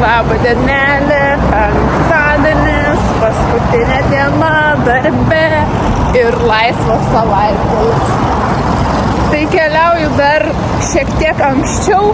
Labą dienelį, penktadienis, paskutinė diena darbe ir laisvas savaitgalis. Tai keliauju dar šiek tiek anksčiau.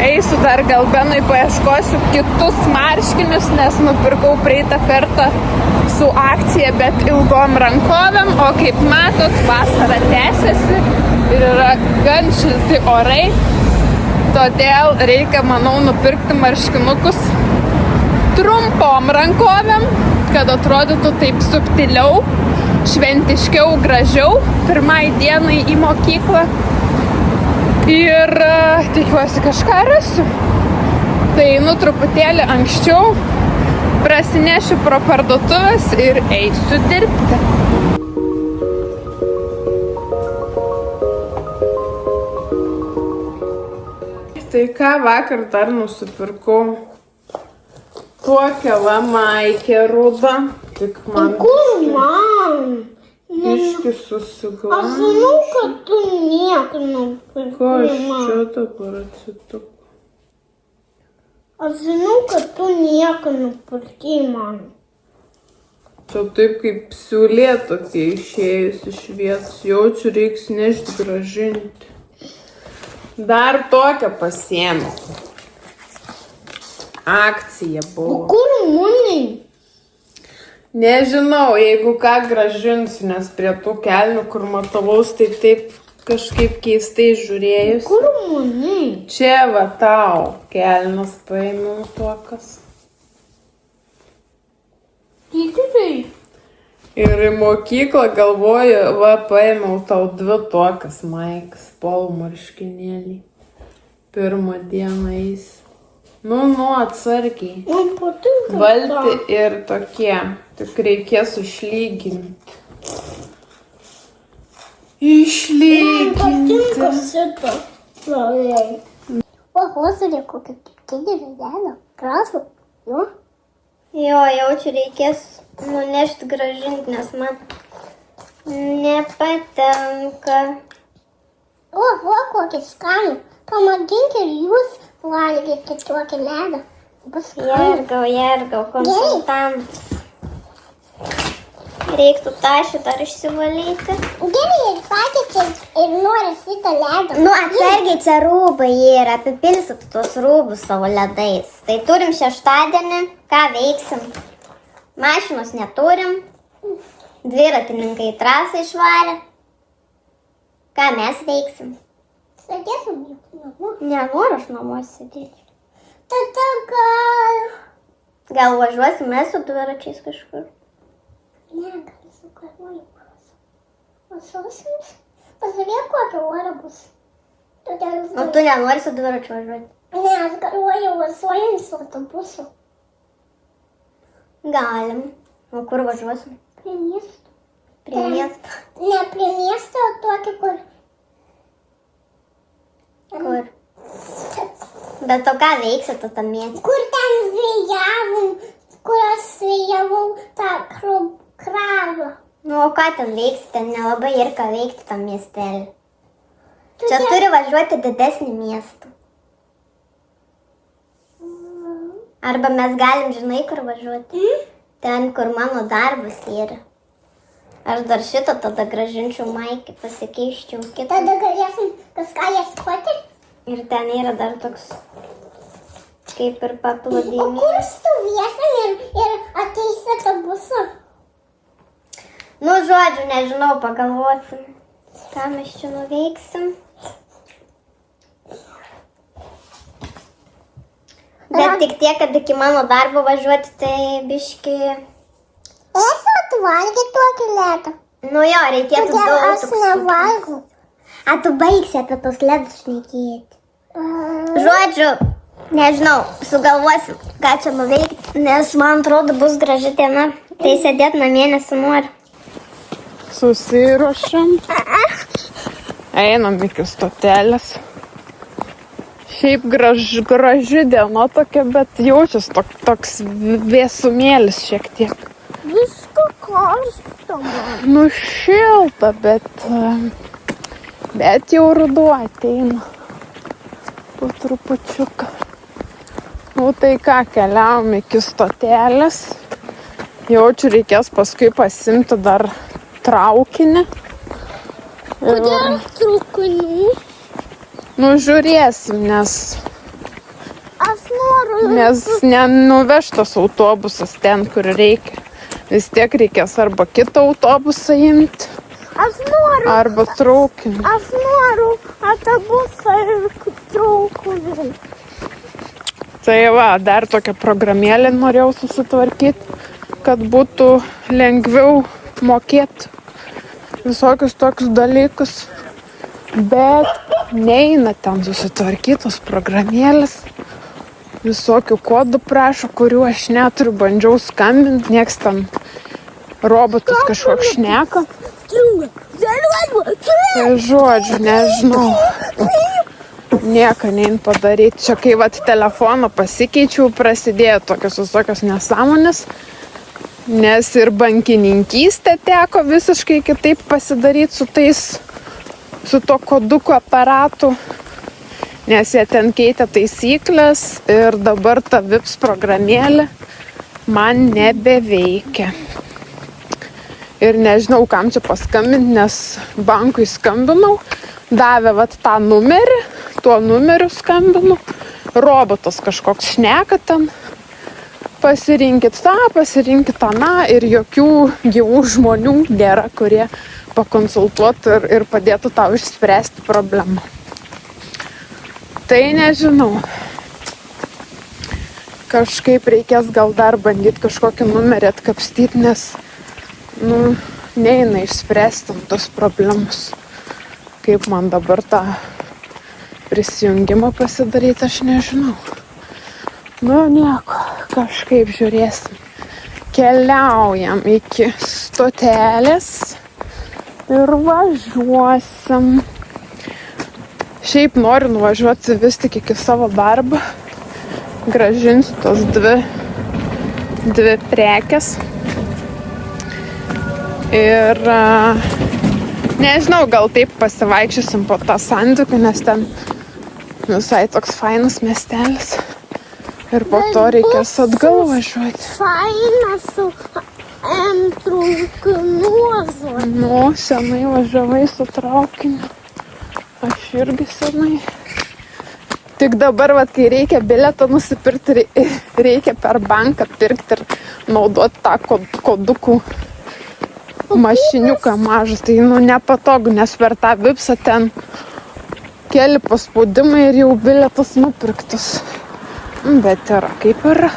Eisiu dar gal Benui paieškosiu kitus marškinius, nes nupirkau praeitą kartą su akcija, bet ilgom rankovėm, o kaip matot, vasara tęsiasi ir yra gan šilti orai. Todėl reikia, manau, nupirkti marškinukus trumpom rankovėm, kad atrodytų taip subtiliau, šventiškiau, gražiau pirmai dienai į mokyklą. Ir tikiuosi kažką rasiu. Tai einu truputėlį anksčiau, prasinešiu pro parduotuvės ir eisiu dirbti. Tai ką vakar dar nusipirkau? Tokią va maikę rudą. Tik man... Kur man? Biškį susiglaudžiu. Aš žinau, kad tu nieko nupirkai. Ko aš čia dabar atsitiko? Aš žinau, kad tu nieko nupirkai man. Čia taip kaip siūlė tokia išėjus iš vietos. Jaučiu, reiks nešti grąžinti. Dar tokią pasiėmiau. Akcija buvo. O kur munai? Nežinau, jeigu ką grąžinsiu, nes prie tų kelnių, kur matavaus, tai taip kažkaip keistai žiūrėjus. Kur munai? Čia va tau kelnius paėmiau tokias. Tikrai. Ir į mokyklą galvoju, va paėmiau tau 2 tokias maikas, polo marškinėlį. Pirmą dieną eis. Nu, atsargiai. Man patinka. Balti ir tokie. Tik reikės išlyginti. Man patinka šitą. Labai. Oho, žiūrėk, kokia didelė dėlė. Krasų. Jo? Jo, jaučiu, reikės nunešti grąžinti, nes man nepatinka. Oho, kokį skanų. Pamėginkite ir jūs valgyti tokį ledą. Bus jergau, konsultantas. Reiktų tašį dar išsivalyti. Gerai, ir sakėte, ir nori šitą ledą. Nu, atsargiai čia rūbai yra, apipilsit tuos rūbus savo ledais. Tai turim šeštadienį, ką veiksim? Mašinos neturim, dviratininkai trasą išvarė. Ką mes veiksim? Sėdėsim namu. Nenoriu aš namuose sėdėti. Tada gal... Gal važiuosim mes su dviračiais kažkur? Ne, gal sugalvoju. Važiuosim. Pažiūrėk, kokia ora bus. O tu nenori su dviračiu važiuoti? Ne, aš galvoju, važiuojam su autobusu. Galim. O kur važiuosim? Prie miesto. Prie miesto? Ne, prie miesto, o tokį, kur... Kur? Bet o ką veiksit tam mieste? Kur ten žvejavom, kur aš žvejavau tą kravą. Nu, o ką ten veiksit? Ten nelabai ir ką veikti tam miestelį. Čia turi važiuoti didesnį miestą. Arba mes galim, žinai, kur važiuoti. Ten, kur mano darbas yra. Aš dar šitą tada gražinčiau maikį, pasikeiščiau kitą. Tada galėsim kažką ieškoti. Ir ten yra dar toks, kaip ir O paplūdimys. kur stovėsim ir ateis autobusu? Nu, žodžiu, nežinau, pagalvosim, ką mes čia nuveiksim. Bet tik tiek, kad iki mano darbo važiuoti, tai biški... Esu atvalgyti tokį ledą. Nu jo, reikėtų Todėl daug aš nevalgau. A, tu baigsi apie tos ledus šnekėti. Žodžiu, nežinau, sugalvosim, ką čia nuveikti, nes man atrodo bus graži diena. Tai sėdėt namie nesinori. Susiruošiam. Einam iki stotelės. Šiaip graži diena tokia, bet jaučias toks vėsumėlis šiek tiek. Visko karsto man. Nu šilta, bet jau ruduo ateina. Po trupučiuką. Nu tai ką, keliavom iki stotelės. Jaučiu, reikės paskui pasimti dar traukinį. Kodėl traukinių? Nu žiūrėsim, nes Aš noriu. nenuveš tas autobusas ten, kur reikia. Vis tiek reikės arba kitą autobusą imti, Aš noriu. arba traukinį. Aš noriu autobusą ir traukinį. Tai va, dar tokią programėlę norėjau susitvarkyti, kad būtų lengviau mokėti visokius tokius dalykus. Bet neina ten susitvarkytos programėlės. Visokių kodų prašo, kurių aš neturiu, bandžiau skambinti, nieks ten robotas kažkoks šneka. Tai žodžiu, nežinau. Nieko nein padaryti. Čia kai vat telefoną pasikeičiau, prasidėjo tokios visokios nesąmonės. Nes ir bankininkystė teko visiškai kitaip pasidaryti su to kodukų aparatu. Nes jie ten keitė taisyklės ir dabar ta VIPS programėlė man nebeveikia. Ir nežinau, kam čia paskambinti, nes bankui skambinau, davė vat tą numerį, tuo numeriu skambinu, robotas kažkoks šneka ten, pasirinkit tą, na, ir jokių gyvų žmonių nėra, kurie pakonsultuotų ir padėtų tau išspręsti problemą. Tai nežinau. Kažkaip reikės gal dar bandyti kažkokį numerį atkapstyti, nes, neina išspręsti tos problemos. Kaip man dabar tą prisijungimą pasidaryti, aš nežinau. Nieko, kažkaip žiūrėsim. Keliaujam iki stotelės ir važiuosim. Šiaip noriu nuvažiuoti vis tik iki savo darbą. Grąžinsiu tos dvi prekes. Ir nežinau, gal taip pasivaikščiosim po tą santykių, nes ten visai toks fainas miestelis. Ir po to reikės atgal važiuoti. Fainas su traukiniu. Senai važiavai su traukiniu. Aš irgi senai. Tik dabar, kai reikia bilietą nusipirkti, reikia per banką pirkti ir naudoti tą kodukų mašiniuką mažą. Tai nepatogu, nes per tą VIPsą ten keli paspaudimai ir jau bilietas nupirktas. Bet yra kaip yra.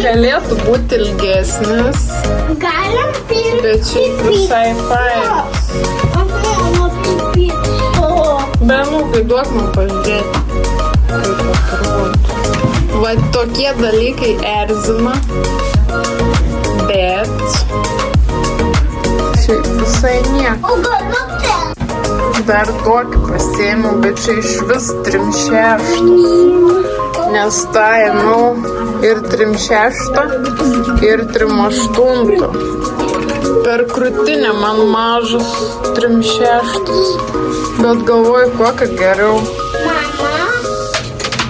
Galėtų būti ilgesnis, Galim pirkti. bet šiaip visai fainas. Benukai, duok man pažiūrėti, kaip atrodo. Va tokie dalykai erzina, bet šiaip visai nieko. Dar tokį pasiėmiau, bet čia iš vis 3,6. Nes tą ėmiau ir 3,6 ir 3,8. Per krūtinę man mažas 3,6. Bet galvoju, kokią geriau. Mama,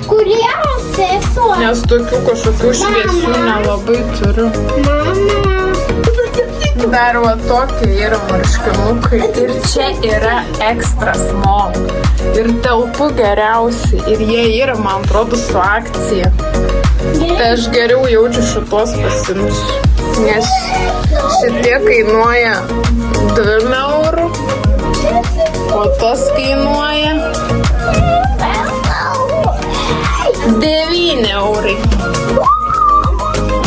kurie sesuo? Nes tokių kažkokių šviesių nelabai turiu. Mama. Dar va tokie yra marškinukai. Ir čia yra extra small. Ir telpu geriausiai. Ir jie yra, man atrodo, su akcija. Tai aš geriau jaučiu šituos pasimsiu. Nes šitie kainuoja 2 eurų. O tas kainuoja 9 eurai.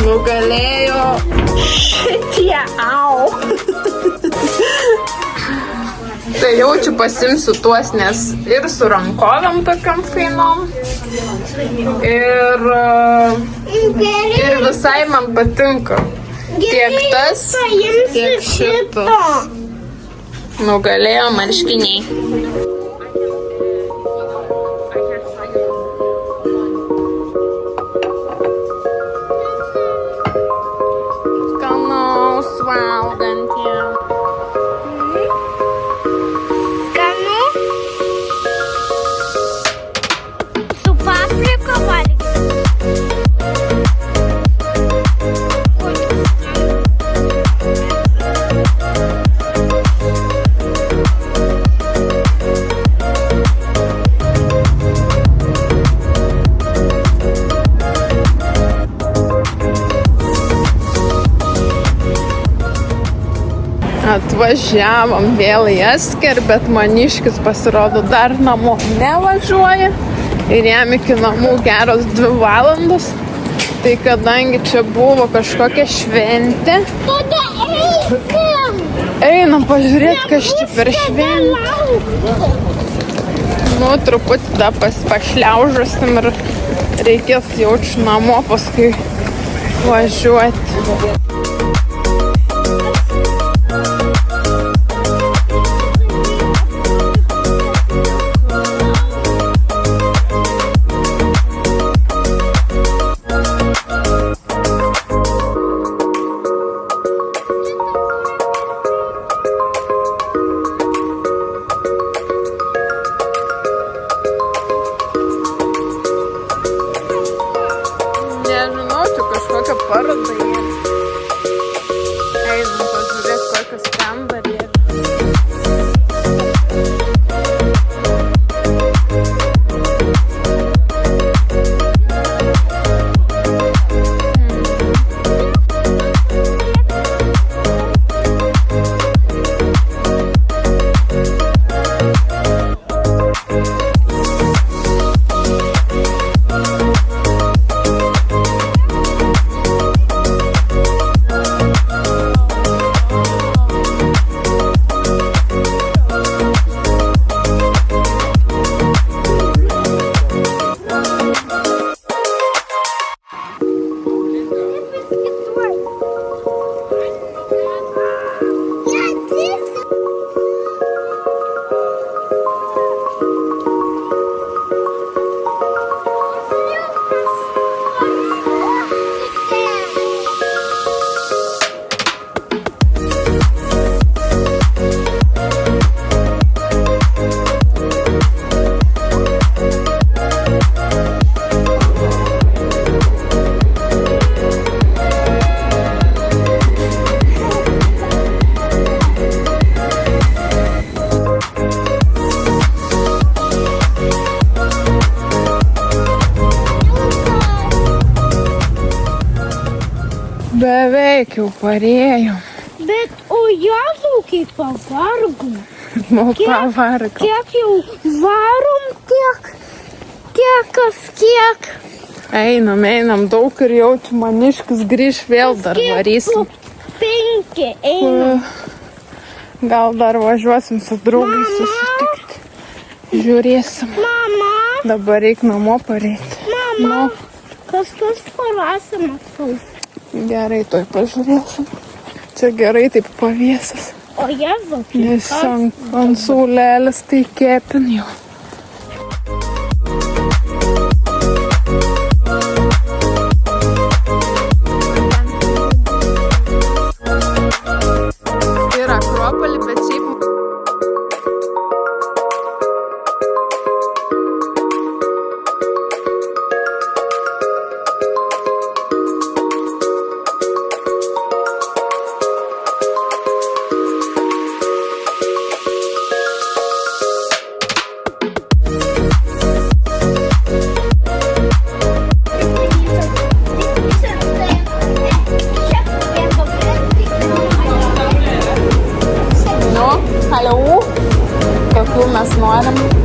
Nugalėjo šitie, au. Tai jaučiu pasimsiu tuos, nes ir su rankovėm tokiam fainom. Ir visai man patinka. Tiek tas, tiek šitas. Nugalėjo marškiniai. Skanaus valgantiem. Skanu. Su paprika valgyti. Atvažiavom vėl į Esker, bet maniškis pasirodo dar namo nevažiuoja ir jam iki namų geros 2 valandos. Tai kadangi čia buvo kažkokia šventė, Tada eisim. einam pažiūrėti, kas čia per šventę. Nu, truputį da pašliaužusim ir reikės jaučiu namo paskui važiuoti. Nežinau, čia kažkokia paroda yra. Einam pažiūrėti, kokios ten dar yra. Beveik jau parėjom. Bet, o Jėzau, kaip pavargom. Nu, pavargom. Kiek jau varom, kiek. Einam daug ir jau maniškis grįž vėl dar varysim. 5 einam. Gal dar važiuosim su draugais susitikti. Žiūrėsim. Mama, Dabar reik namo pareiti. mama, kažkas parasim atgal. Gerai, toj pažiūrėsim. Čia gerai taip paviesas. O Jėzau, Nes ant saulelės tai kepin jau. Ir Akropolį, bet šiaip kokių mes norim.